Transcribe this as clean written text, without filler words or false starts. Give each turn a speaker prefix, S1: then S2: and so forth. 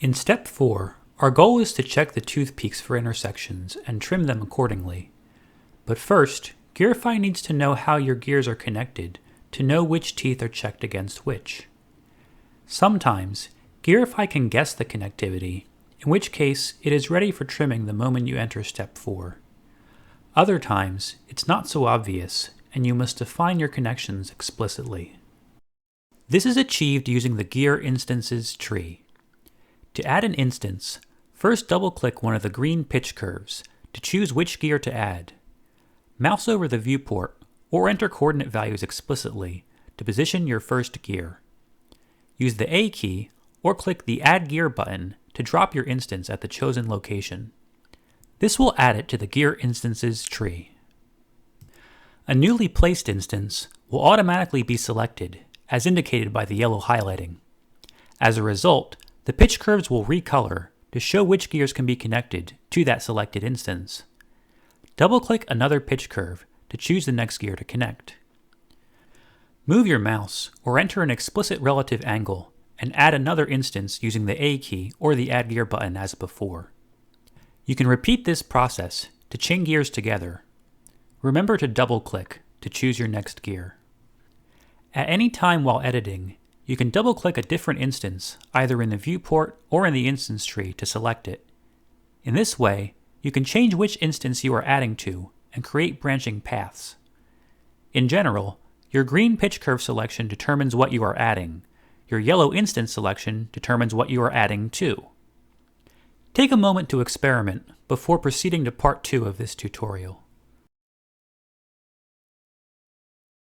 S1: In step 4, our goal is to check the tooth peaks for intersections and trim them accordingly. But first, Gearify needs to know how your gears are connected to know which teeth are checked against which. Sometimes, Gearify can guess the connectivity, in which case it is ready for trimming the moment you enter step 4. Other times, it's not so obvious, and you must define your connections explicitly. This is achieved using the Gear Instances tree. To add an instance, first double-click one of the green pitch curves to choose which gear to add. Mouse over the viewport or enter coordinate values explicitly to position your first gear. Use the A key or click the Add Gear button to drop your instance at the chosen location. This will add it to the Gear Instances tree. A newly placed instance will automatically be selected, as indicated by the yellow highlighting. As a result, the pitch curves will recolor to show which gears can be connected to that selected instance. Double-click another pitch curve to choose the next gear to connect. Move your mouse or enter an explicit relative angle and add another instance using the A key or the Add Gear button as before. You can repeat this process to chain gears together. Remember to double-click to choose your next gear. At any time while editing, you can double-click a different instance either in the viewport or in the instance tree to select it. In this way, you can change which instance you are adding to and create branching paths. In general, your green pitch curve selection determines what you are adding. Your yellow instance selection determines what you are adding to. Take a moment to experiment before proceeding to part 2 of this tutorial.